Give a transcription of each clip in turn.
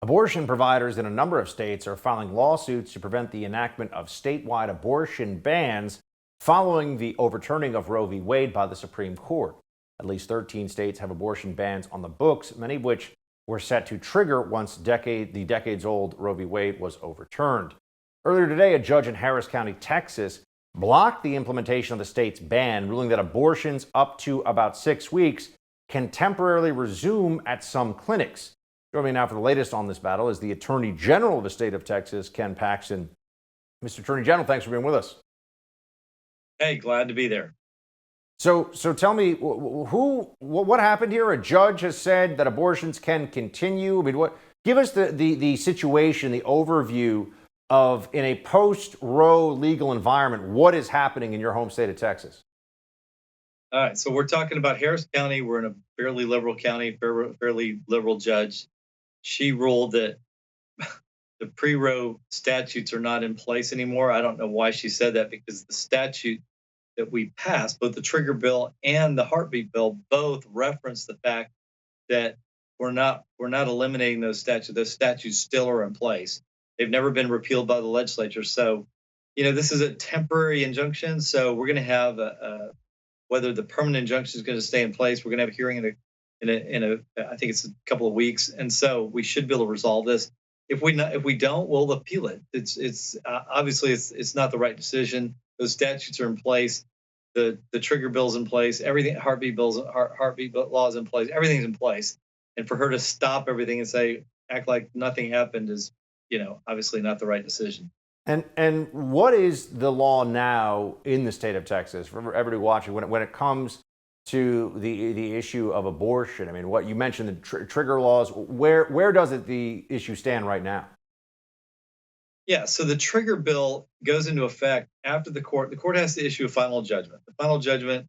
Abortion providers in a number of states are filing lawsuits to prevent the enactment of statewide abortion bans following the overturning of Roe v. Wade by the Supreme Court. At least 13 states have abortion bans on the books, many of which were set to trigger once the decades-old Roe v. Wade was overturned. Earlier today, a judge in Harris County, Texas, blocked the implementation of the state's ban, ruling that abortions up to about 6 weeks can temporarily resume at some clinics. Joining me now for the latest on this battle is the Attorney General of the state of Texas, Ken Paxton. Mr. Attorney General, thanks for being with us. Hey, glad to be there. So tell me, what happened here? A judge has said that abortions can continue. I mean, give us the situation, the overview of, in a post-Roe legal environment, what is happening in your home state of Texas? All right, so we're talking about Harris County. We're in a fairly liberal county, fairly liberal judge. She ruled that the pre-Roe statutes are not in place anymore. I don't know why she said that, because the statute that we passed, both the trigger bill and the heartbeat bill, both reference the fact that we're not eliminating those statutes. Those statutes still are in place. They've never been repealed by the legislature. So, this is a temporary injunction. So we're going to have whether the permanent injunction is going to stay in place. We're going to have a hearing I think it's a couple of weeks, and so we should be able to resolve this. If we don't, we'll appeal it. It's obviously it's not the right decision. Those statutes are in place. The trigger bill's in place. Everything, heartbeat laws in place. Everything's in place. And for her to stop everything and act like nothing happened is, obviously not the right decision. And what is the law now in the state of Texas for everybody watching when it comes to the issue of abortion? I mean, what you mentioned, the trigger laws. Where does the issue stand right now? Yeah, so the trigger bill goes into effect after the court. The court has to issue a final judgment. The final judgment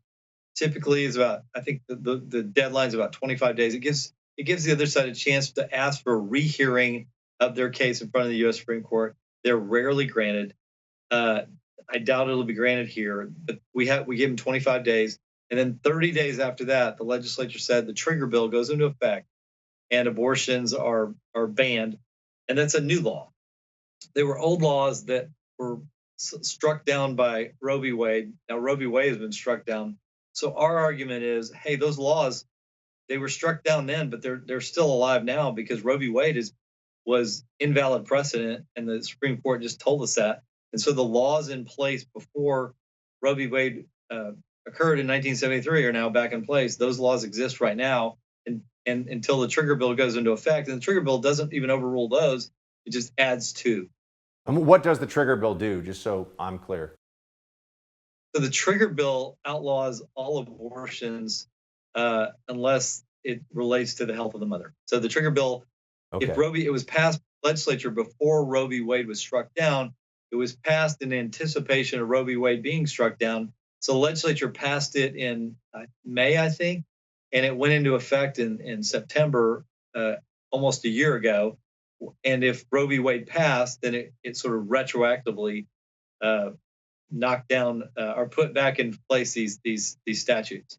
typically is about, I think the deadline is about 25 days. It gives the other side a chance to ask for a rehearing of their case in front of the U.S. Supreme Court. They're rarely granted. I doubt it'll be granted here, but we give them 25 days. And then 30 days after that, the legislature said the trigger bill goes into effect and abortions are banned. And that's a new law. They were old laws that were struck down by Roe v. Wade. Now, Roe v. Wade has been struck down. So our argument is, hey, those laws, they were struck down then, but they're still alive now because Roe v. Wade was invalid precedent, and the Supreme Court just told us that. And so the laws in place before Roe v. Wade occurred in 1973 are now back in place. Those laws exist right now, and until the trigger bill goes into effect. And the trigger bill doesn't even overrule those; it just adds to. And what does the trigger bill do? Just so I'm clear. So the trigger bill outlaws all abortions unless it relates to the health of the mother. So the trigger bill, Okay. if it was passed by the legislature before Roe v. Wade was struck down, it was passed in anticipation of Roe v. Wade being struck down. So the legislature passed it in May, I think, and it went into effect in September, almost a year ago. And if Roe v. Wade passed, then it sort of retroactively knocked down or put back in place these statutes.